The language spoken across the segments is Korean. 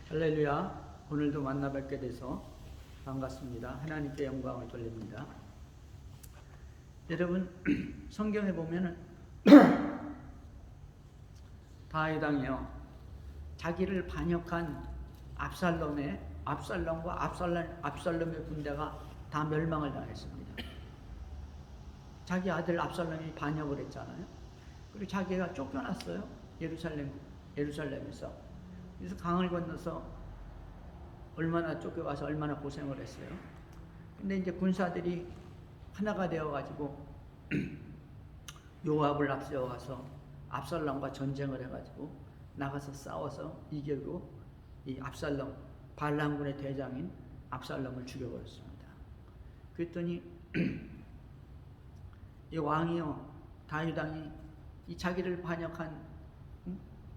할렐루야. 오늘도 만나 뵙게 돼서 반갑습니다. 하나님께 영광을 돌립니다. 여러분, 성경에 보면은 다윗왕이요, 자기를 반역한 압살롬과 압살롬의 군대가 다 멸망을 당했습니다. 자기 아들 압살롬이 반역을 했잖아요. 그리고 자기가 쫓겨났어요. 예루살렘에서. 그래서 강을 건너서 얼마나 쫓겨가서 얼마나 고생을 했어요. 근데 이제 군사들이 하나가 되어가지고 요압을 앞세워가서 압살롬과 전쟁을 해가지고 나가서 싸워서 이기고 이 압살롬, 반란군의 대장인 압살롬을 죽여버렸습니다. 그랬더니 이 왕이요, 다윗왕이 이 자기를 반역한,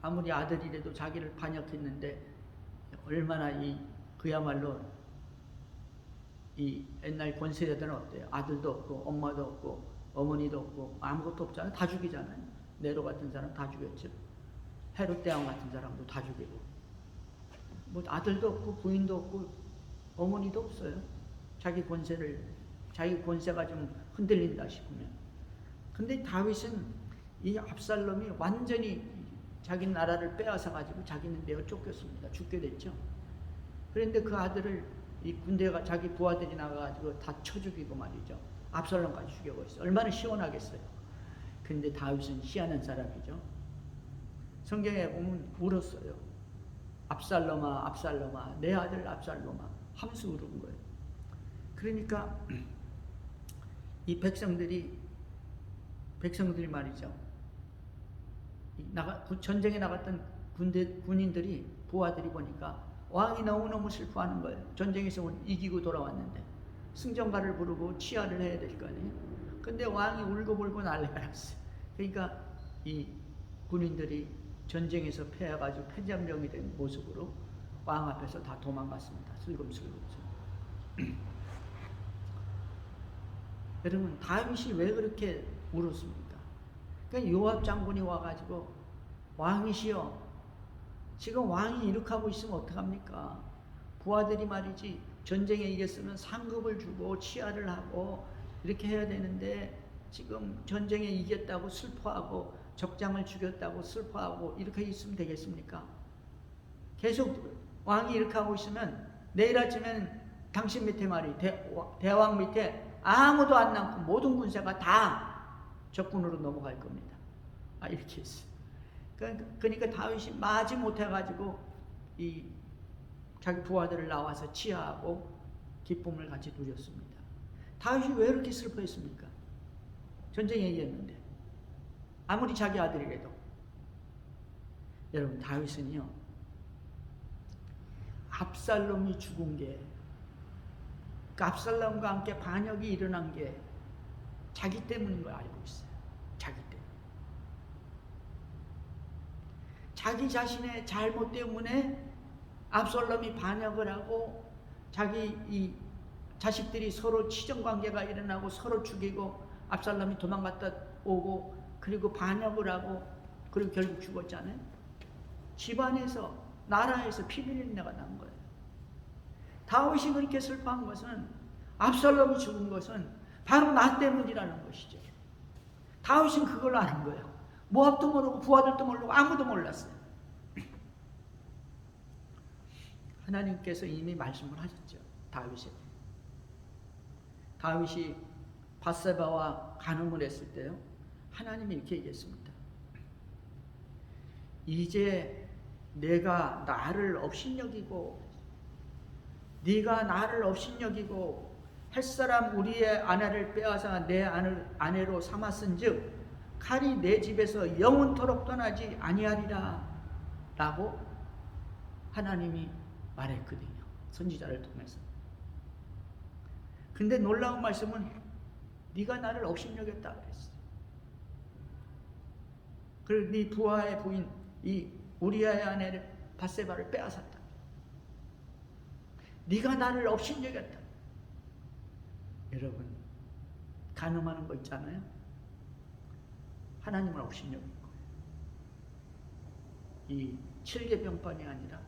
아무리 아들이라도 자기를 반역했는데 얼마나 그야말로 이 옛날 권세자들은 어때요? 아들도 없고 엄마도 없고 어머니도 없고 아무것도 없잖아요. 다 죽이잖아요. 네로 같은 사람 다 죽였죠. 헤롯 대왕 같은 사람도 다 죽이고, 뭐 아들도 없고 부인도 없고 어머니도 없어요. 자기 권세가 좀 흔들린다 싶으면. 근데 다윗은 이 압살롬이 완전히 자기 나라를 빼앗아 가지고 자기는 내어 쫓겼습니다. 죽게 됐죠. 그런데 그 아들을 이 군대가, 자기 부하들이 나가가지고 다 쳐 죽이고 말이죠. 압살롬까지 죽여버렸어요. 얼마나 시원하겠어요. 근데 다윗은 희한한 사람이죠. 성경에 보면 울었어요. 압살롬아, 압살롬아, 내 아들 압살롬아 하면서 울은 거예요. 그러니까 이 백성들이 말이죠. 전쟁에 나갔던 군인들이, 부하들이 보니까 왕이 너무너무 슬퍼하는 거예요. 전쟁에서 이기고 돌아왔는데 승전가를 부르고 치하를 해야 될 거 아니에요. 근데 왕이 울고불고 난리가 났어요. 그러니까 이 군인들이 전쟁에서 패해가지고 패잔병이 된 모습으로 왕 앞에서 다 도망갔습니다. 슬금슬금. 여러분, 다윗이 왜 그렇게 울었습니까? 그러니까 요압 장군이 와가지고 왕이시여, 지금 왕이 이렇게 하고 있으면 어떡합니까? 부하들이 말이지, 전쟁에 이겼으면 상급을 주고 치하를 하고 이렇게 해야 되는데 지금 전쟁에 이겼다고 슬퍼하고 적장을 죽였다고 슬퍼하고 이렇게 있으면 되겠습니까? 계속 왕이 이렇게 하고 있으면 내일 아침엔 당신 밑에 대왕 밑에 아무도 안 남고 모든 군사가 다 적군으로 넘어갈 겁니다. 이렇게 했어요. 그러니까 다윗이 마지 못해가지고 자기 부하들을 나와서 치하하고 기쁨을 같이 누렸습니다. 다윗이 왜 이렇게 슬퍼했습니까? 전쟁에 이겼는데, 아무리 자기 아들이라도. 여러분, 다윗은요, 압살롬이 죽은 게, 압살롬과 함께 반역이 일어난 게 자기 때문인 걸 알고 있어요. 자기 때문에. 자기 자신의 잘못 때문에 압살롬이 반역을 하고 자기 이 자식들이 서로 치정관계가 일어나고 서로 죽이고 압살롬이 도망갔다 오고 그리고 반역을 하고 그리고 결국 죽었잖아요. 집안에서, 나라에서 피비린내가 난 거예요. 다윗이 그렇게 슬퍼한 것은, 압살롬이 죽은 것은 바로 나 때문이라는 것이죠. 다윗은 그걸 아는 거예요. 모압도 모르고 부하들도 모르고 아무도 몰랐어요. 하나님께서 이미 말씀을 하셨죠. 다윗이 밧세바와 간음을 했을 때요, 하나님이 이렇게 얘기했습니다. 이제 내가 나를 업신여기고 네가 나를 업신여기고 햇사람 우리의 아내를 빼앗아 내 아내로 삼았은즉 칼이 내 집에서 영원토록 떠나지 아니하리라 라고 하나님이 말했거든요. 선지자를 통해서. 근데 놀라운 말씀은 네가 나를 업신여겼다 그랬어. 그리고 네 부하의 부인 이 우리아의 아내를 밧세바를 빼앗았다. 네가 나를 업신여겼다. 여러분, 간음하는 거 있잖아요. 하나님을 업신여긴 거예요. 이 7계병반이 아니라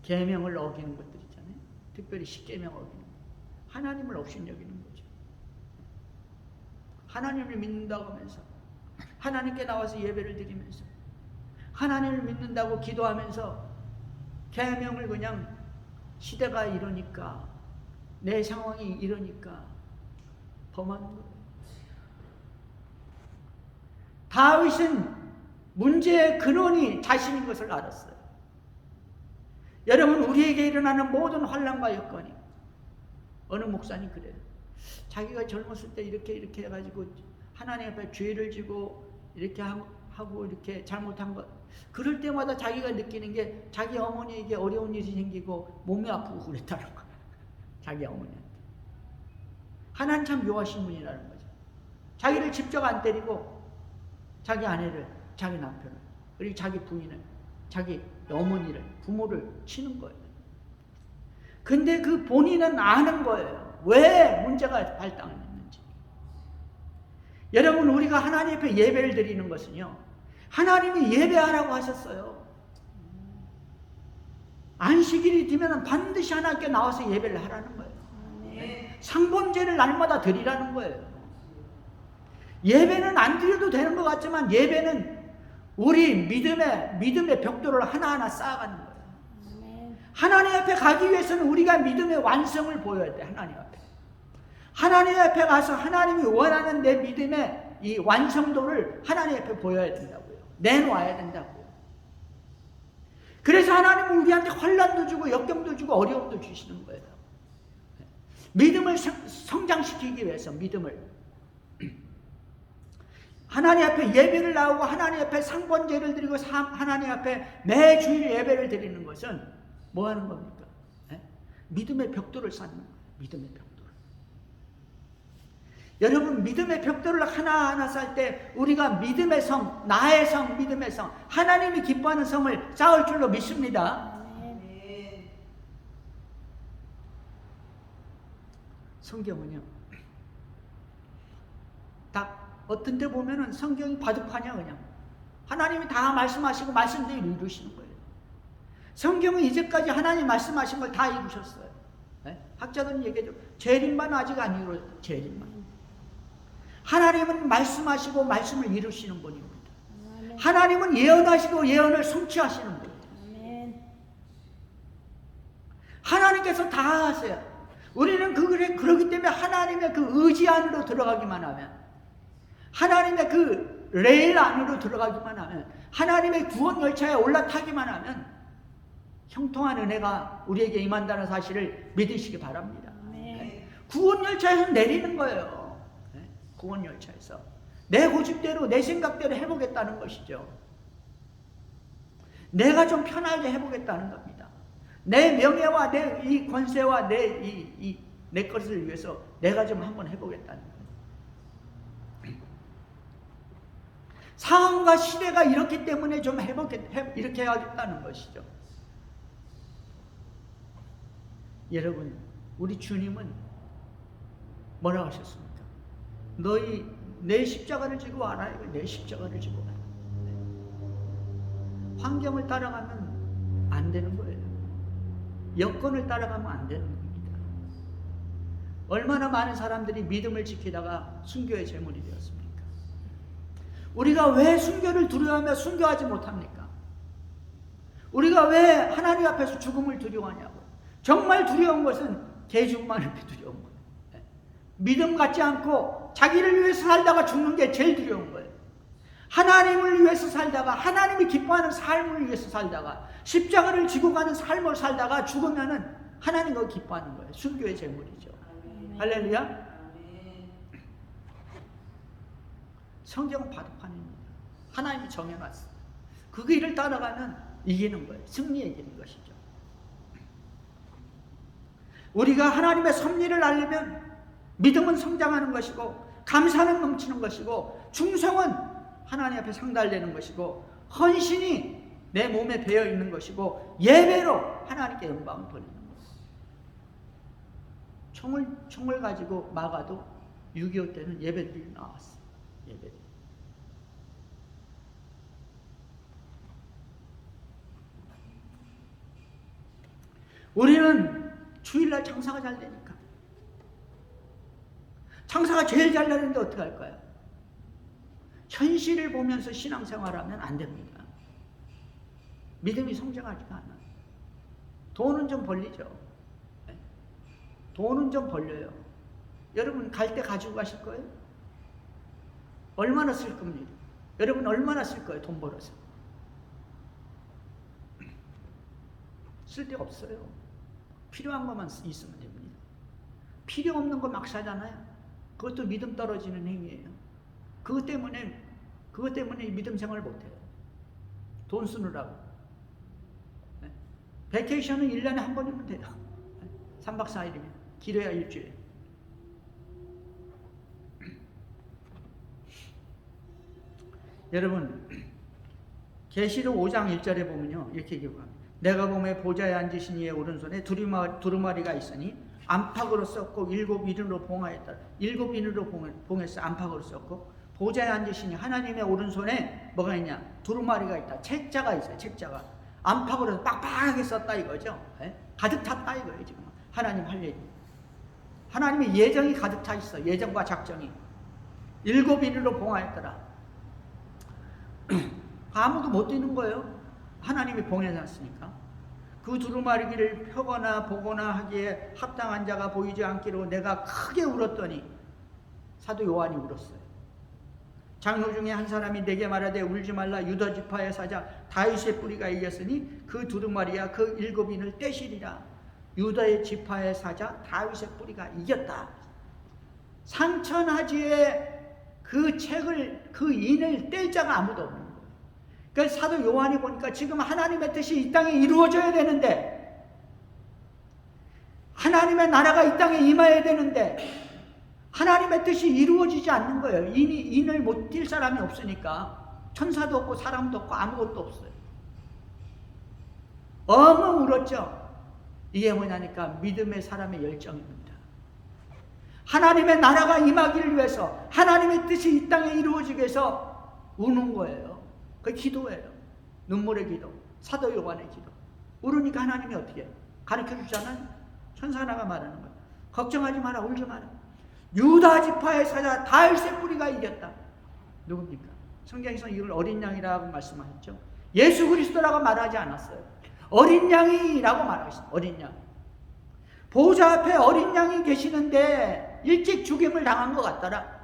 계명을 어기는 것들 있잖아요. 특별히 십계명 어기는 거. 하나님을 업신여기는 거죠. 하나님을 믿는다고 하면서 하나님께 나와서 예배를 드리면서 하나님을 믿는다고 기도하면서 계명을 그냥 시대가 이러니까 내 상황이 이러니까 범하는 거예요. 다윗은 문제의 근원이 자신인 것을 알았어요. 여러분, 우리에게 일어나는 모든 환난과 여건이, 어느 목사님 그래요. 자기가 젊었을 때 이렇게 해가지고 하나님 앞에 죄를 지고 이렇게 하고 이렇게 잘못한 것, 그럴 때마다 자기가 느끼는 게 자기 어머니에게 어려운 일이 생기고 몸이 아프고 그랬다는 거예요. 자기 어머니한테. 하나님 참 묘하신 분이라는 거죠. 자기를 직접 안 때리고 자기 아내를, 자기 남편을, 그리고 자기 부인을, 자기 어머니를, 부모를 치는 거예요. 근데 그 본인은 아는 거예요. 왜 문제가 발생했는지. 여러분, 우리가 하나님 앞에 예배를 드리는 것은요, 하나님이 예배하라고 하셨어요. 안식일이 되면 반드시 하나님께 나와서 예배를 하라는 거예요. 상번제를 날마다 드리라는 거예요. 예배는 안 드려도 되는 것 같지만 예배는 우리 믿음의 벽돌을 하나하나 쌓아가는 거예요. 하나님 앞에 가기 위해서는 우리가 믿음의 완성을 보여야 돼. 하나님 앞에. 하나님 앞에 가서 하나님이 원하는 내 믿음의 이 완성도를 하나님 앞에 보여야 된다고요. 내놓아야 된다고요. 그래서 하나님은 우리한테 환난도 주고 역경도 주고 어려움도 주시는 거예요. 믿음을 성장시키기 위해서 믿음을. 하나님 앞에 예배를 나오고 하나님 앞에 상번제를 드리고 하나님 앞에 매 주일 예배를 드리는 것은 뭐 하는 겁니까? 믿음의 벽돌을 쌓는 거예요. 믿음의 벽돌. 여러분, 믿음의 벽돌을 하나하나 쌓을 때 우리가 믿음의 성, 나의 성, 믿음의 성, 하나님이 기뻐하는 성을 쌓을 줄로 믿습니다. 성경은요, 딱 어떤 데 보면은 성경이 바둑판이야. 그냥 하나님이 다 말씀하시고 말씀대로 이루시는 거예요. 성경은 이제까지 하나님 말씀하신 걸 다 이루셨어요. 네? 학자들은 얘기하죠. 재림만 아직 안 이루어졌다. 재림만. 하나님은 말씀하시고 말씀을 이루시는 분입니다. 하나님은 예언하시고 예언을 성취하시는 분입니다. 하나님께서 다 하세요. 우리는 그러기 때문에 하나님의 그 의지 안으로 들어가기만 하면, 하나님의 그 레일 안으로 들어가기만 하면, 하나님의 구원 열차에 올라타기만 하면 형통한 은혜가 우리에게 임한다는 사실을 믿으시기 바랍니다. 네. 구원 열차에서 내리는 거예요. 네. 구원 열차에서 내 고집대로 내 생각대로 해보겠다는 것이죠. 내가 좀 편하게 해보겠다는 겁니다. 내 명예와 내 이 권세와 내 것을 위해서 내가 좀 한번 해보겠다는 거예요. 상황과 시대가 이렇기 때문에 좀 이렇게 해야겠다는 것이죠. 여러분, 우리 주님은 뭐라고 하셨습니까? 너희 내 십자가를 지고 와라. 내 십자가를 지고 와라. 환경을 따라가면 안 되는 거예요. 여건을 따라가면 안 되는 겁니다. 얼마나 많은 사람들이 믿음을 지키다가 순교의 제물이 되었습니까? 우리가 왜 순교를 두려워하며 순교하지 못합니까? 우리가 왜 하나님 앞에서 죽음을 두려워하냐고. 정말 두려운 것은 개죽음만 앞에 두려운 거예요. 믿음 갖지 않고 자기를 위해서 살다가 죽는 게 제일 두려운 거예요. 하나님을 위해서 살다가, 하나님이 기뻐하는 삶을 위해서 살다가, 십자가를 지고 가는 삶을 살다가 죽으면은 하나님과 기뻐하는 거예요. 순교의 제물이죠. 할렐루야. 성경은 바둑판입니다. 하나님이 정해놨어요. 그 길을 따라가면 이기는 거예요. 승리에 이기는 것이죠. 우리가 하나님의 섭리를 알려면 믿음은 성장하는 것이고, 감사는 넘치는 것이고, 충성은 하나님 앞에 상달되는 것이고, 헌신이 내 몸에 배어 있는 것이고, 예배로 하나님께 영광을 돌리는 거예요. 총을 가지고 막아도 6.25 때는 예배들이 나왔어요. 예배들. 우리는 주일날 장사가 잘 되니까. 장사가 제일 잘 되는데 어떻게 할까요? 현실을 보면서 신앙생활하면 안 됩니다. 믿음이 성장하지가 않아요. 돈은 좀 벌리죠. 돈은 좀 벌려요. 여러분 갈 때 가지고 가실 거예요? 얼마나 쓸 겁니까? 여러분 얼마나 쓸 거예요? 돈 벌어서. 쓸 데가 없어요. 필요한 것만 있으면 됩니다. 필요 없는 거 막 사잖아요. 그것도 믿음 떨어지는 행위예요. 그것 때문에 믿음 생활을 못해요. 돈 쓰느라고. 베케이션은 1년에 한 번이면 돼요. 3박 4일이면. 길어야 일주일. 여러분 계시록 5장 1절에 보면요 이렇게 기록합니다. 내가 보매 보좌에 앉으신 이의 오른손에 두루마리가 있으니 안팎으로 썼고 7인으로 봉하였다. 7인으로 봉했어. 안팎으로 썼고 보좌에 앉으시니 하나님의 오른손에 뭐가 있냐? 두루마리가 있다. 책자가 있어요. 책자가 안팎으로 빡빡하게 썼다 이거죠. 네? 가득 찼다 이거예요. 지금 하나님 할 얘기. 하나님의 예정이 가득 차 있어. 예정과 작정이 7인으로 봉하였더라. 아무도 못 뛰는 거예요. 하나님이 봉해놨으니까. 그 두루마리기를 펴거나 보거나 하기에 합당한 자가 보이지 않기로 내가 크게 울었더니 사도 요한이 울었어요. 장로 중에 한 사람이 내게 말하되 울지 말라. 유다 지파의 사자 다윗의 뿌리가 이겼으니 그 두루마리야 그 7인을 떼시리라. 유다의 지파의 사자 다윗의 뿌리가 이겼다. 상천하지에 그 책을 그 인을 뗄 자가 아무도 없는 거예요. 그러니까 사도 요한이 보니까 지금 하나님의 뜻이 이 땅에 이루어져야 되는데, 하나님의 나라가 이 땅에 임해야 되는데 하나님의 뜻이 이루어지지 않는 거예요. 인을 못 뛸 사람이 없으니까. 천사도 없고 사람도 없고 아무것도 없어요. 엉엉 울었죠. 이게 뭐냐니까 믿음의 사람의 열정입니다. 하나님의 나라가 임하기를 위해서, 하나님의 뜻이 이 땅에 이루어지기 위해서 우는 거예요. 그게 기도예요. 눈물의 기도, 사도 요한의 기도. 울으니까 하나님이 어떻게 해요? 가르쳐 주잖아요. 천사 하나가 말하는 거예요. 걱정하지 마라, 울지 마라. 유다 지파의 사자 다윗의 뿌리가 이겼다. 누굽니까? 성경에서 이걸 어린 양이라고 말씀하셨죠. 예수 그리스도라고 말하지 않았어요. 어린 양이라고 말하셨어요. 어린 양. 보좌 앞에 어린 양이 계시는데 일찍 죽임을 당한 것 같더라.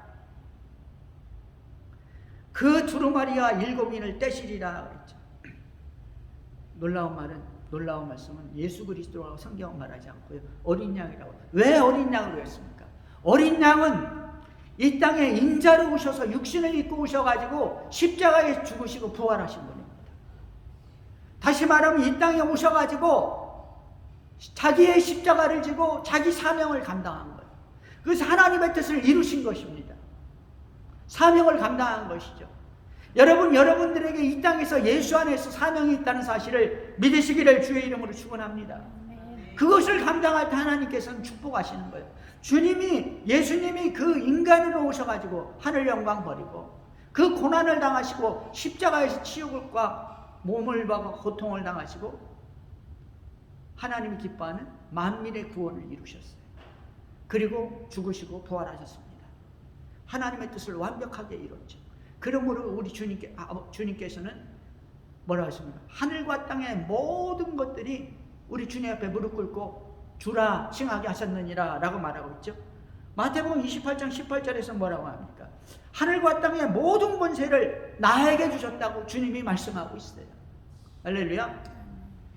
그 두루마리와 7인을 떼시리라 그랬죠. 놀라운 말씀은 예수 그리스도라고 성경은 말하지 않고요. 어린 양이라고. 왜 어린 양으로 했습니까? 어린 양은 이 땅에 인자로 오셔서 육신을 입고 오셔가지고 십자가에 죽으시고 부활하신 분입니다. 다시 말하면 이 땅에 오셔가지고 자기의 십자가를 지고 자기 사명을 감당한 거예요. 그래서 하나님의 뜻을 이루신 것입니다. 사명을 감당한 것이죠. 여러분들에게 이 땅에서 예수 안에서 사명이 있다는 사실을 믿으시기를 주의 이름으로 축원합니다. 그것을 감당할 때 하나님께서는 축복하시는 거예요. 예수님이 그 인간으로 오셔가지고 하늘 영광 버리고 그 고난을 당하시고 십자가에서 치욕과 몸을 박아 고통을 당하시고 하나님이 기뻐하는 만민의 구원을 이루셨어요. 그리고 죽으시고 부활하셨습니다. 하나님의 뜻을 완벽하게 이뤘죠. 그러므로 우리 주님께서는 뭐라 하십니까? 하늘과 땅의 모든 것들이 우리 주님 앞에 무릎 꿇고 주라 칭하게 하셨느니라 라고 말하고 있죠. 마태복음 28장 18절에서 뭐라고 합니까? 하늘과 땅의 모든 권세를 나에게 주셨다고 주님이 말씀하고 있어요. 할렐루야.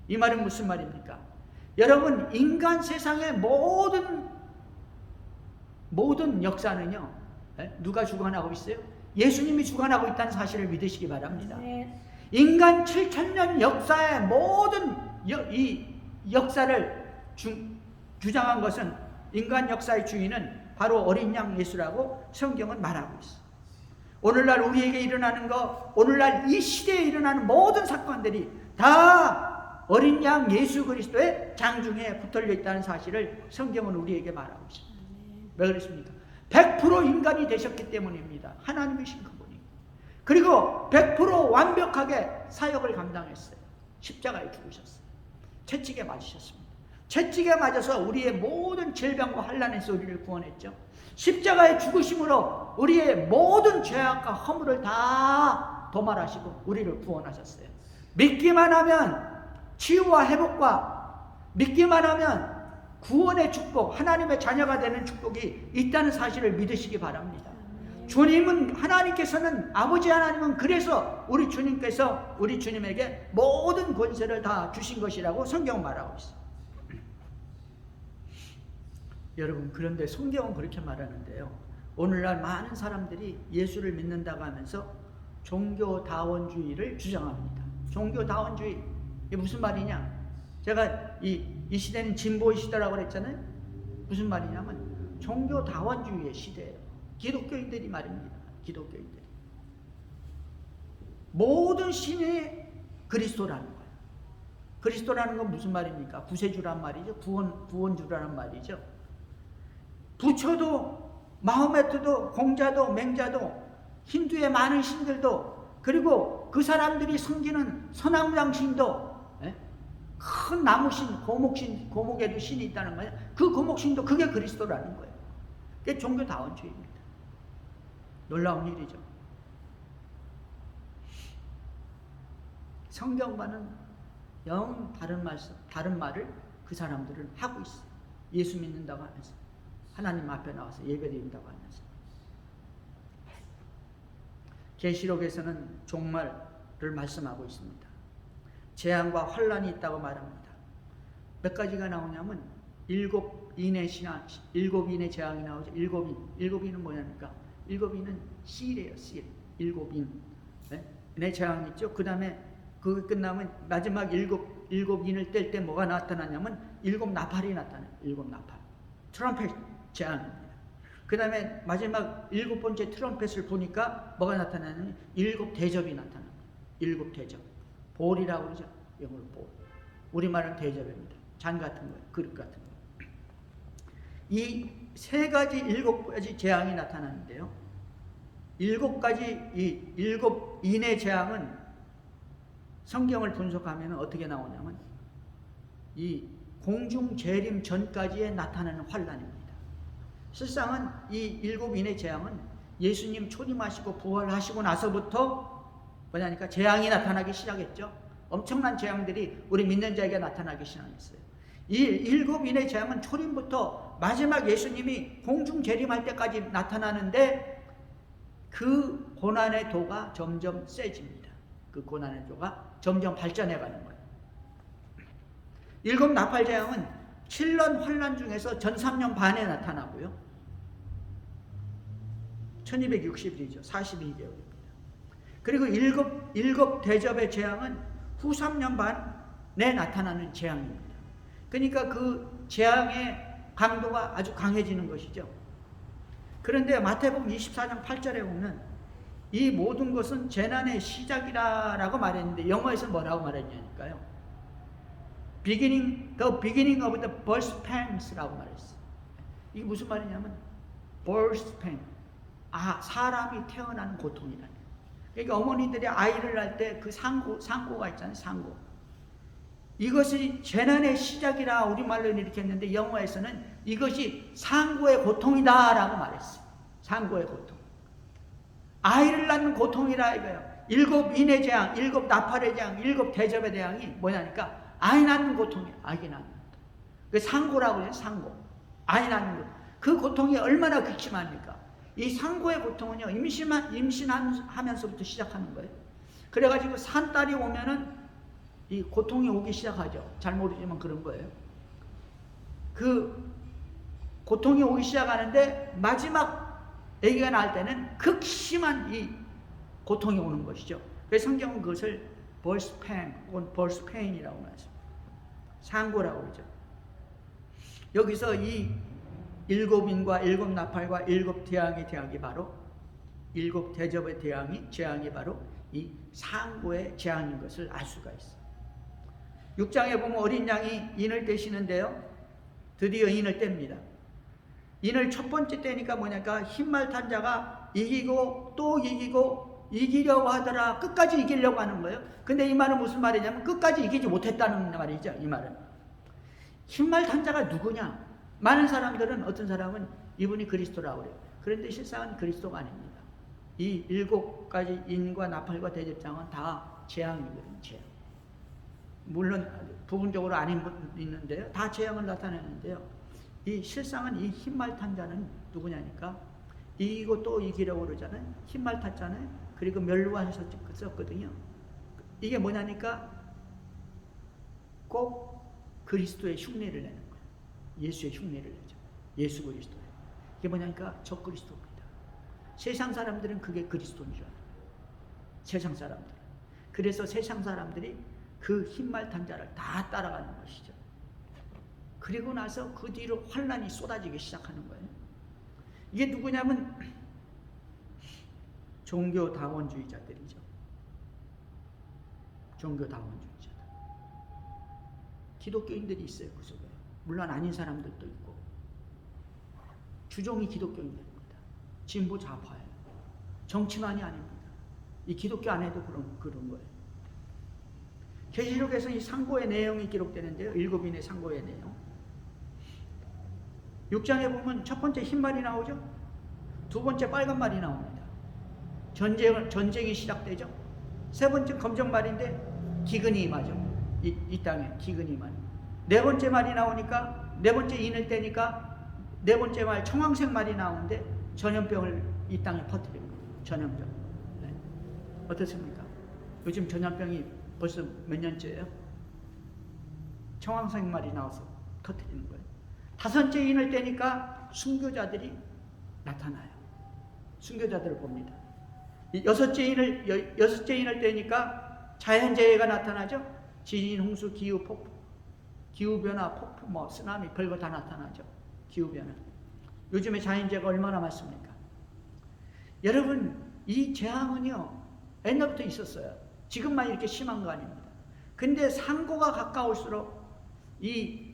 이 말은 무슨 말입니까? 여러분, 인간 세상의 모든 역사는요, 누가 주관하고 있어요? 예수님이 주관하고 있다는 사실을 믿으시기 바랍니다. 인간 7,000년 역사의 모든 이 역사를 주장한 것은, 인간 역사의 주인은 바로 어린 양 예수라고 성경은 말하고 있어요. 오늘날 우리에게 일어나는 것, 오늘날 이 시대에 일어나는 모든 사건들이 다 어린 양 예수 그리스도의 장중에 붙들려 있다는 사실을 성경은 우리에게 말하고 있습니다. 왜 그렇습니까? 100% 인간이 되셨기 때문입니다. 하나님이신 그분이. 그리고 100% 완벽하게 사역을 감당했어요. 십자가에 죽으셨어요. 채찍에 맞으셨습니다. 채찍에 맞아서 우리의 모든 질병과 환난에서 우리를 구원했죠. 십자가의 죽으심으로 우리의 모든 죄악과 허물을 다 도말하시고 우리를 구원하셨어요. 믿기만 하면 치유와 회복과, 믿기만 하면 구원의 축복, 하나님의 자녀가 되는 축복이 있다는 사실을 믿으시기 바랍니다. 주님은, 하나님께서는, 아버지 하나님은 그래서 우리 주님께서 우리 주님에게 모든 권세를 다 주신 것이라고 성경은 말하고 있어요. 여러분, 그런데 성경은 그렇게 말하는데요, 오늘날 많은 사람들이 예수를 믿는다고 하면서 종교다원주의를 주장합니다. 종교다원주의, 이게 무슨 말이냐? 제가 이 시대는 진보의 시대라고 그랬잖아요. 무슨 말이냐면 종교다원주의의 시대예요. 기독교인들이 말입니다. 기독교인들이 모든 신이 그리스도라는 거예요. 그리스도라는 건 무슨 말입니까? 구세주란 말이죠. 구원주라는 말이죠. 부처도, 마호메트도, 공자도, 맹자도, 힌두의 많은 신들도, 그리고 그 사람들이 섬기는 선왕장신도, 큰 나무신, 고목신, 고목에도 신이 있다는 거예요. 그 고목신도 그게 그리스도라는 거예요. 그게 종교다원주의입니다. 놀라운 일이죠. 성경과는 영 다른 말을 그 사람들은 하고 있어요. 예수 믿는다고 하면서, 하나님 앞에 나와서 예배드린다고 하면서. 계시록에서는 종말을 말씀하고 있습니다. 재앙과 환란이 있다고 말합니다. 몇 가지가 나오냐면 일곱 인의 재앙이 나오죠. 일곱 인은 뭐냐니까, 일곱 인은 씨래요. 씨. 일곱 인의 재앙이 있죠. 그 다음에 그거 끝나면 마지막 일곱 인을 뗄 때 뭐가 나타나냐면 일곱 나팔이 나타나요. 일곱 나팔. 트럼펫 재앙입니다. 그 다음에 마지막 일곱 번째 트럼펫을 보니까 뭐가 나타나냐면 일곱 대접이 나타납니다. 일곱 대접. 볼이라고 그러죠. 영어로 볼. 우리말은 대접입니다. 잔 같은 거예요. 그릇 같은 거예요. 이 세 가지, 일곱 가지 재앙이 나타나는데요, 일곱 인의 재앙은 성경을 분석하면 어떻게 나오냐면 이 공중 재림 전까지에 나타나는 환란입니다. 실상은 이 일곱 인의 재앙은 예수님 초림하시고 부활하시고 나서부터 뭐냐니까 재앙이 나타나기 시작했죠. 엄청난 재앙들이 우리 믿는 자에게 나타나기 시작했어요. 이 일곱 인의 재앙은 초림부터 마지막 예수님이 공중 재림할 때까지 나타나는데 그 고난의 도가 점점 세집니다. 그 고난의 도가 점점 발전해 가는 거예요. 일곱 나팔 재앙은 7년 환란 중에서 전 3년 반에 나타나고요. 1260일이죠. 42개월입니다. 그리고 일곱 대접의 재앙은 후 3년 반에 나타나는 재앙입니다. 그러니까 그 재앙의 강도가 아주 강해지는 것이죠. 그런데 마태복음 24장 8절에 보면 이 모든 것은 재난의 시작이라고 말했는데 영어에서 뭐라고 말했냐니까요. the beginning of the birth pangs라고 말했어요. 이게 무슨 말이냐면 birth pain, 사람이 태어나는 고통이라는. 그러니까 어머니들이 아이를 낳을 때 그 상고가 있잖아요. 상고. 이것이 재난의 시작이라 우리말로 이렇게 했는데 영어에서는 이것이 상고의 고통이다라고 말했어요. 상고의 고통. 아이를 낳는 고통이라 이거예요. 일곱 인의 재앙, 일곱 나팔의 재앙, 일곱 대접의 재앙이 뭐냐니까 아이 낳는 고통이에요. 아기 낳는 고통. 그 상고라고 해요. 상고. 아이 낳는 고통. 그 고통이 얼마나 극심합니까? 이 상고의 고통은요, 임신하면서부터 시작하는 거예요. 그래가지고 산딸이 오면은 이 고통이 오기 시작하죠. 잘 모르지만 그런 거예요. 그 고통이 오기 시작하는데 마지막 아기가 낳을 때는 극심한 이 고통이 오는 것이죠. 그래서 성경은 그것을 birth pain 혹은 birth pain이라고 말했습니다. 상고라고 그러죠. 여기서 이 일곱 인과 일곱 나팔과 일곱 재앙이 바로 일곱 대접의 재앙이 바로 이 상고의 재앙인 것을 알 수가 있어요. 6장에 보면 어린 양이 인을 떼시는데요, 드디어 인을 뗍니다. 인을 첫 번째 떼니까 뭐냐니까 흰말 탄 자가 이기고 또 이기고 이기려고 하더라. 끝까지 이기려고 하는 거예요. 근데 이 말은 무슨 말이냐면 끝까지 이기지 못했다는 말이죠. 이 말은 흰말 탄자가 누구냐? 많은 사람들은 어떤 사람은 이분이 그리스도라고 그래요. 그런데 실상은 그리스도가 아닙니다. 이 7가지 인과 나팔과 대접장은 다 재앙이거든요. 재앙. 물론 부분적으로 아닌 분도 있는데요. 다 재앙을 나타내는데요. 이 실상은 이 흰말 탄자는 누구냐니까 이고 또 이기라고 그러잖아요. 흰말 탔잖아요. 그리고 멸루관에서 썼거든요. 이게 뭐냐니까 꼭 그리스도의 흉내를 내는 거예요. 예수의 흉내를 내죠. 예수 그리스도. 이게 뭐냐니까 저 그리스도입니다. 세상 사람들은 그게 그리스도인 줄 알아요. 세상 사람들. 그래서 세상 사람들이 그 흰말 탄자를 다 따라가는 것이죠. 그리고 나서 그 뒤로 환란이 쏟아지기 시작하는 거예요. 이게 누구냐면 종교다원주의자들이죠. 종교다원주의자들. 기독교인들이 있어요. 그 속에. 물론 아닌 사람들도 있고. 주종이 기독교인들입니다. 진보 좌파예요. 정치만이 아닙니다. 이 기독교 안에도 그런 거예요. 계시록에서 이 상고의 내용이 기록되는데요. 7인의 상고의 내용. 6장에 보면 첫 번째 흰말이 나오죠. 두 번째 빨간 말이 나옵니다. 전쟁이 시작되죠. 세 번째 검정말인데 기근이 임하죠. 이 땅에 기근이 임하죠. 네 번째 말이 나오니까 네 번째 인을 떼니까 네 번째 말 청황색 말이 나오는데 전염병을 이 땅에 퍼뜨립니다. 전염병. 네. 어떻습니까? 요즘 전염병이 벌써 몇 년째예요? 청황색 말이 나와서 터뜨리는 거예요. 다섯째 인을 떼니까 순교자들이 나타나요. 순교자들을 봅니다. 여섯째 인을 떼니까 자연재해가 나타나죠. 지진, 홍수, 기후, 폭풍, 기후변화, 폭풍, 쓰나미, 별거 다 나타나죠. 기후변화. 요즘에 자연재해가 얼마나 많습니까? 여러분, 이 재앙은요, 옛날부터 있었어요. 지금만 이렇게 심한 거 아닙니다. 근데 상고가 가까울수록, 이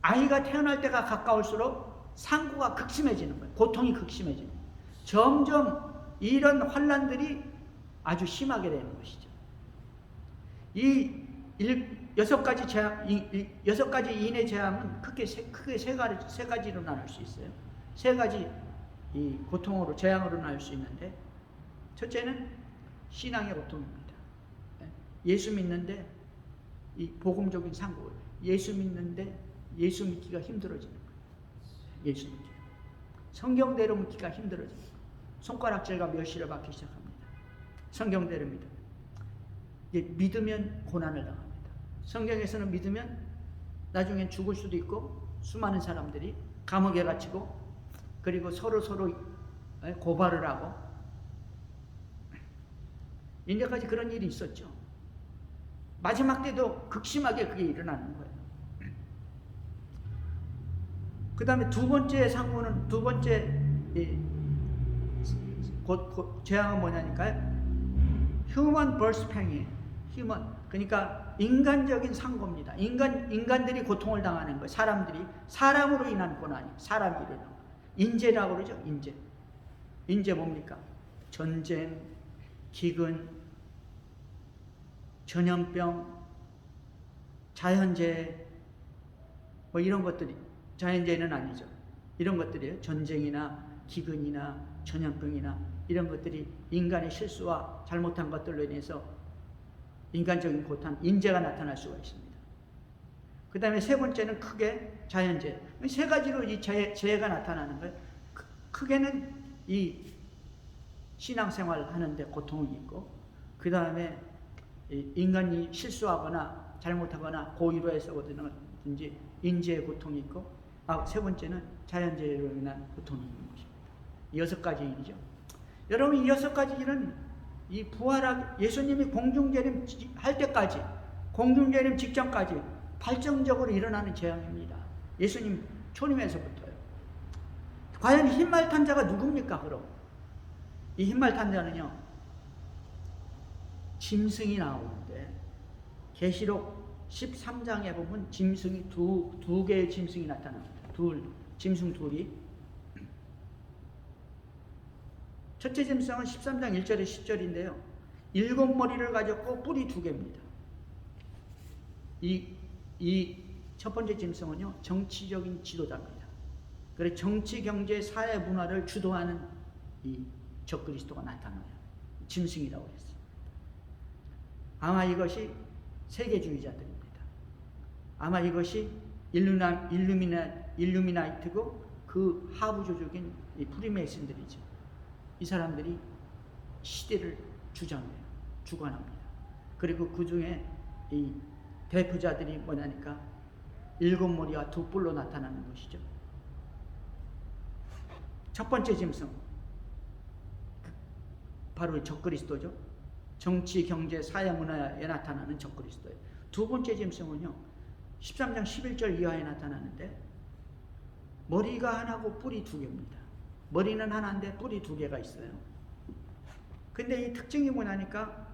아이가 태어날 때가 가까울수록 상고가 극심해지는 거예요. 고통이 극심해지는 거예요. 점점 이런 환란들이 아주 심하게 되는 것이죠. 이 6가지 재앙, 6가지 인의 재앙은 크게 세 가지로 나눌 수 있어요. 세 가지 이 고통으로, 재앙으로 나눌 수 있는데, 첫째는 신앙의 고통입니다. 예수 믿는데 이 복음적인 상고, 예수 믿는데 예수 믿기가 힘들어지는 거예요. 예수 믿기. 성경대로 믿기가 힘들어지는 거예요. 손가락질과 멸시를 받기 시작합니다. 성경대로 믿으면. 믿으면 고난을 당합니다. 성경에서는 믿으면 나중엔 죽을 수도 있고, 수많은 사람들이 감옥에 갇히고, 그리고 서로 고발을 하고, 이제까지 그런 일이 있었죠. 마지막 때도 극심하게 그게 일어나는 거예요. 그 다음에 두 번째 상고는, 두 번째 재앙은 뭐냐니까요? 휴먼 버스팽이에요. 휴먼. 그러니까 인간적인 상고입니다. 인간들이 고통을 당하는 거예요. 사람으로 인한 고난이, 사람이 일어나는 거예요. 인재라고 그러죠. 인재 뭡니까? 전쟁, 기근, 전염병, 자연재해, 이런 것들이, 자연재해는 아니죠. 이런 것들이에요. 전쟁이나 기근이나 전염병이나 이런 것들이 인간의 실수와 잘못한 것들로 인해서 인간적인 고통, 인재가 나타날 수가 있습니다. 그 다음에 세 번째는 크게 자연재해. 세 가지로 이 재해가 나타나는 거예요. 크게는 이 신앙생활 하는데 고통이 있고, 그 다음에 인간이 실수하거나 잘못하거나 고의로 해서든지 인재의 고통이 있고, 세 번째는 자연재해로 인한 고통이 있는 것입니다. 6가지 일이죠. 여러분, 이 6가지 일은 이 예수님이 공중재림 할 때까지, 공중재림 직전까지 발전적으로 일어나는 재앙입니다. 예수님 초림에서부터요. 과연 흰말 탄자가 누굽니까, 그럼? 이 흰말 탄자는요, 짐승이 나오는데, 계시록 13장에 보면 짐승이 두 개의 짐승이 나타납니다. 짐승 둘이. 첫째 짐승은 13장 1절에 10절인데요. 7머리를 가졌고 뿔이 2개입니다. 첫 번째 짐승은요, 정치적인 지도자입니다. 그래서 정치, 경제, 사회, 문화를 주도하는 이 적그리스도가 나타나요. 짐승이라고 했어요. 아마 이것이 세계주의자들입니다. 아마 이것이 일루미나이트고 그 하부조적인 이 프리메이슨들이죠. 이 사람들이 시대를 주장해요. 주관합니다. 그리고 그 중에 이 대표자들이 뭐냐니까 7머리와 2뿔로 나타나는 것이죠. 첫 번째 짐승, 바로 적그리스도죠. 정치, 경제, 사회, 문화에 나타나는 적그리스도예요. 두 번째 짐승은요, 13장 11절 이하에 나타나는데 머리가 하나고 뿔이 2개입니다. 머리는 하나인데 뿔이 2개가 있어요. 근데 이 특징이 뭐냐니까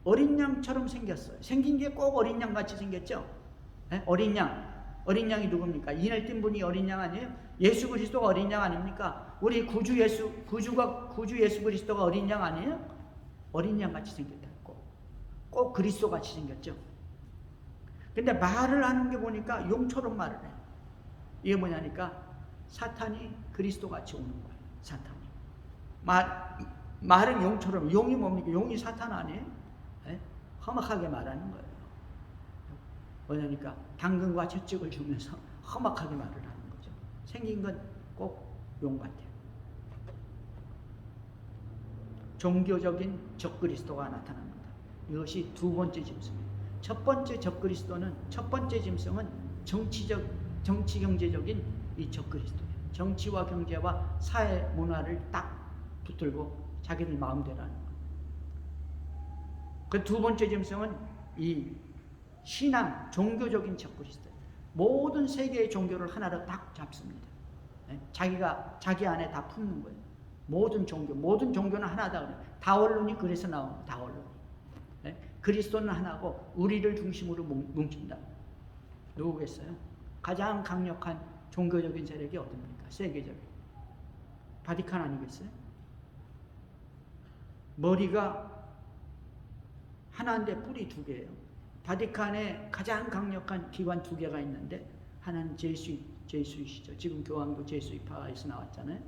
어린 양처럼 생겼어요. 생긴 게 꼭 어린 양 같이 생겼죠. 네? 어린 양이 누굽니까? 인을 띈 분이 어린 양 아니에요? 예수 그리스도가 어린 양 아닙니까? 우리 구주 예수 그리스도가 어린 양 아니에요? 어린 양 같이 생겼다. 꼭 그리스도 같이 생겼죠. 근데 말을 하는 게 보니까 용처럼 말을 해요. 이게 뭐냐니까 사탄이 그리스도 같이 오는 거예요. 사탄이 말은 용처럼. 용이 뭡니까? 용이 사탄 아니에요? 네? 험악하게 말하는 거예요. 뭐냐니까 당근과 채찍을 주면서 험악하게 말을 하는 거죠. 생긴 건 꼭 용 같아요. 종교적인 적그리스도가 나타납니다. 이것이 두 번째 짐승이에요. 첫 번째 짐승은 정치 경제적인 이 적그리스도예요. 정치와 경제와 사회 문화를 딱 붙들고 자기들 마음대로 하는 거예요. 그 두 번째 짐승은 이 신앙, 종교적인 적그리스도예요. 모든 세계의 종교를 하나로 딱 잡습니다. 자기 안에 다 품는 거예요. 모든 종교는 하나다 그래요. 다원론이 그래서 나옵니다. 다원론. 그리스도는 하나고 우리를 중심으로 뭉친다. 누구겠어요? 가장 강력한 종교적인 세력이 어딥니까? 세계적인 바티칸 아니겠어요? 머리가 하나인데 뿔이 2개예요. 바티칸에 가장 강력한 기관 2개가 있는데 하나는 제수이시죠. 지금 교황도 제수이파에서 나왔잖아요.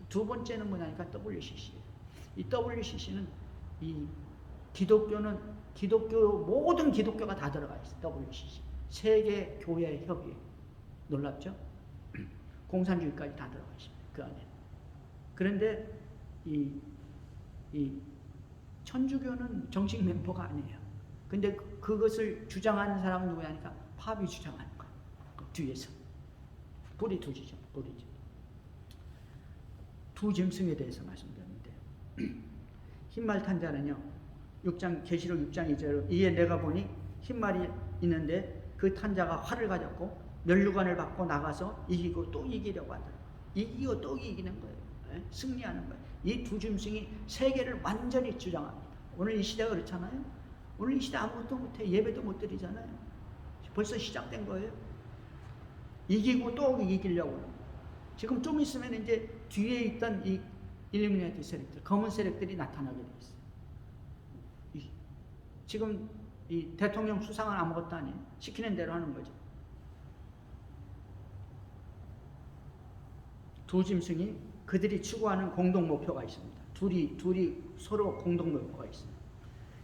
두 번째는 뭐냐니까 WCC예요. 이 WCC는 이 모든 기독교가 다 들어가 있어요. WCC. 세계 교회 협의회. 놀랍죠? 공산주의까지 다 들어가 있습니다. 그 안에. 그런데 이 천주교는 정식 멤버가 아니에요. 근데 그것을 주장하는 사람은 누구냐니까 팝이 주장하는 거예요. 그 뒤에서. 뿌리 두지죠. 뿌리죠. 두 짐승에 대해서 말씀드렸는데 흰말 탄 자는요. 계시록 6장 2절로 이에 내가 보니 흰말이 있는데 그 탄 자가 활을 가졌고 면류관을 받고 나가서 이기고 또 이기려고 하더라. 이기고 또 이기는 거예요. 승리하는 거예요. 이 두 짐승이 세계를 완전히 주장합니다. 오늘 이 시대가 그렇잖아요. 오늘 이 시대 아무것도 못해. 예배도 못 드리잖아요. 벌써 시작된 거예요. 이기고 또 이기려고. 지금 좀 있으면 이제 뒤에 있던 이 일루미나티 세력들, 검은 세력들이 나타나게 돼 있어요. 지금 이 대통령 수상은 아무것도 아니에요. 시키는 대로 하는 거죠. 두 짐승이 그들이 추구하는 공동 목표가 있습니다. 둘이 서로 공동 목표가 있습니다.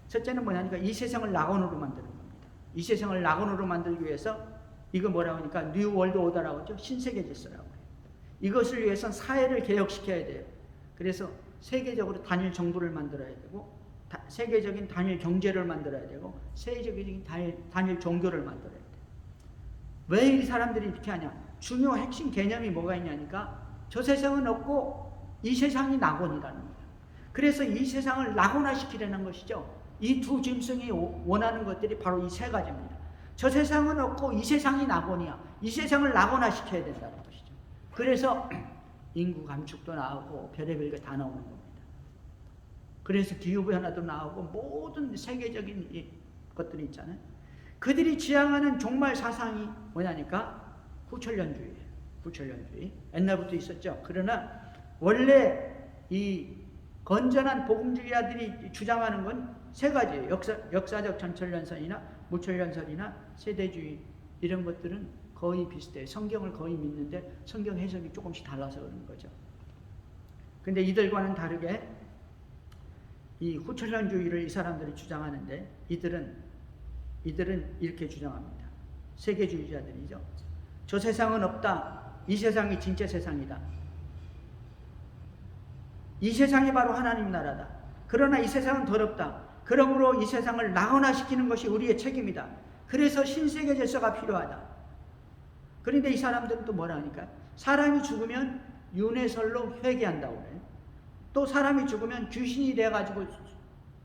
첫째는 뭐냐니까 이 세상을 낙원으로 만드는 겁니다. 이 세상을 낙원으로 만들기 위해서 이거 뭐라고 하니까 뉴 월드 오더라고 하죠. 신세계 질서라고 해요. 이것을 위해서는 사회를 개혁시켜야 돼요. 그래서 세계적으로 단일 정부를 만들어야 되고 세계적인 단일 경제를 만들어야 되고 세계적인 단일 종교를 만들어야 돼요. 왜 이 사람들이 이렇게 하냐? 중요 핵심 개념이 뭐가 있냐니까 저 세상은 없고 이 세상이 낙원이라는 거예요. 그래서 이 세상을 낙원화시키려는 것이죠. 이 두 짐승이 원하는 것들이 바로 이 세 가지입니다. 저 세상은 없고 이 세상이 낙원이야. 이 세상을 낙원화시켜야 된다는 것이죠. 그래서 인구 감축도 나오고 별의별 게 다 나오는 겁니다. 그래서 기후변화도 나오고 모든 세계적인 것들이 있잖아요. 그들이 지향하는 종말 사상이 뭐냐니까 후천년주의예요. 후천년주의. 옛날부터 있었죠. 그러나 원래 이 건전한 복음주의자들이 주장하는 건 세 가지예요. 역사적 전천년설이나 무천년설이나 세대주의 이런 것들은 거의 비슷해요. 성경을 거의 믿는데 성경 해석이 조금씩 달라서 그런 거죠. 근데 이들과는 다르게 이 후천년주의를 이 사람들이 주장하는데 이들은 이렇게 주장합니다. 세계주의자들이죠. 저 세상은 없다. 이 세상이 진짜 세상이다. 이 세상이 바로 하나님 나라다. 그러나 이 세상은 더럽다. 그러므로 이 세상을 낙원화시키는 것이 우리의 책임이다. 그래서 신세계 질서가 필요하다. 그런데 이 사람들은 또 뭐라 하니까 사람이 죽으면 윤회설로 회개한다고 그래요. 또 사람이 죽으면 귀신이 돼가지고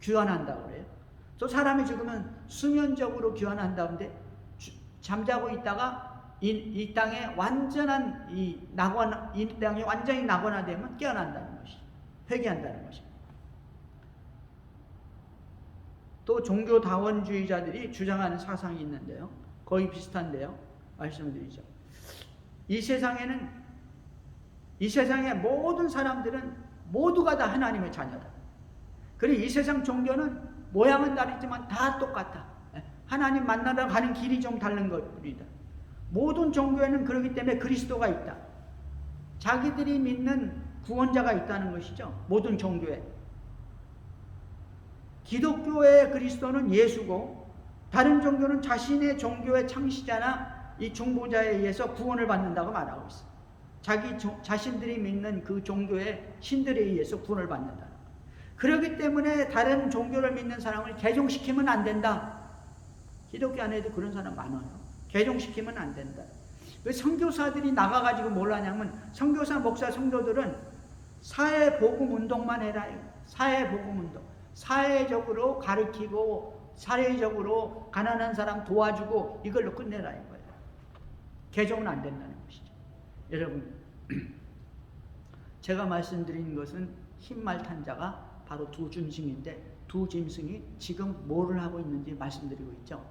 귀환한다고 그래요. 또 사람이 죽으면 수면적으로 귀환한다는데 잠자고 있다가 이 땅에 완전한 이 땅이 완전히 낙원화되면 깨어난다는 것이 회개한다는 것입니다. 또 종교다원주의자들이 주장하는 사상이 있는데요. 거의 비슷한데요. 말씀드리죠. 이 세상의 모든 사람들은 모두가 다 하나님의 자녀다. 그리고 이 세상 종교는 모양은 다르지만 다 똑같아. 하나님 만나러 가는 길이 좀 다른 것뿐이다. 모든 종교에는 그렇기 때문에 그리스도가 있다. 자기들이 믿는 구원자가 있다는 것이죠. 모든 종교에. 기독교의 그리스도는 예수고 다른 종교는 자신의 종교의 창시자나 이 중보자에 의해서 구원을 받는다고 말하고 있어요. 자신들이 믿는 그 종교의 신들에 의해서 구원을 받는다. 그렇기 때문에 다른 종교를 믿는 사람을 개종시키면 안 된다. 기독교 안에도 그런 사람 많아요. 개종시키면 안 된다. 왜 선교사들이 나가가지고 뭘 하냐면 선교사, 목사, 성도들은 사회복음운동만 해라. 사회복음운동. 사회적으로 가르치고 사회적으로 가난한 사람 도와주고 이걸로 끝내라 이거예요. 개종은 안 된다는 것이죠. 여러분, 제가 말씀드린 것은 흰말 탄자가 바로 두 짐승인데 두 짐승이 지금 뭐를 하고 있는지 말씀드리고 있죠.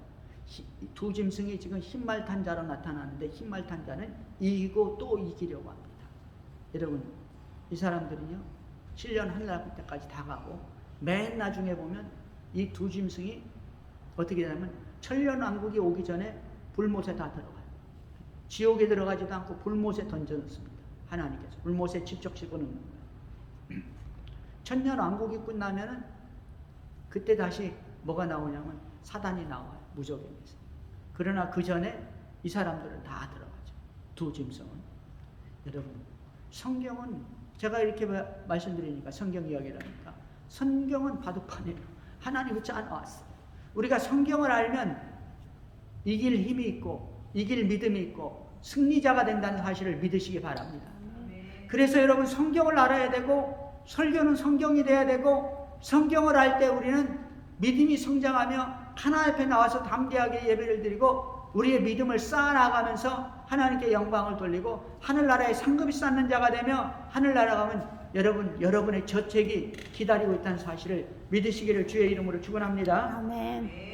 두 짐승이 지금 흰말 탄자로 나타나는데 흰말 탄자는 이기고 또 이기려고 합니다. 여러분, 이 사람들은요 7년 하늘나라 때까지 다 가고 맨 나중에 보면 이 두 짐승이 어떻게 되냐면 천년왕국이 오기 전에 불못에 다 들어가요. 지옥에 들어가지도 않고 불못에 던져놓습니다. 하나님께서 불못에 직접 집어넣는 거예요. 천년왕국이 끝나면은 그때 다시 뭐가 나오냐면 사단이 나와요. 무적행에서. 그러나 그 전에 이 사람들은 다 들어가죠. 두 짐승은. 여러분, 성경은 제가 이렇게 말씀드리니까 성경 이야기라니까 성경은 바둑판이에요. 하나님이 짜놓았어요. 우리가 성경을 알면 이길 힘이 있고 이길 믿음이 있고 승리자가 된다는 사실을 믿으시기 바랍니다. 그래서 여러분 성경을 알아야 되고 설교는 성경이 돼야 되고 성경을 알 때 우리는 믿음이 성장하며 하나님 앞에 나와서 담대하게 예배를 드리고 우리의 믿음을 쌓아나가면서 하나님께 영광을 돌리고 하늘나라에 상급이 쌓는 자가 되며 하늘나라 가면 여러분의 저택이 기다리고 있다는 사실을 믿으시기를 주의 이름으로 축원합니다. 아멘.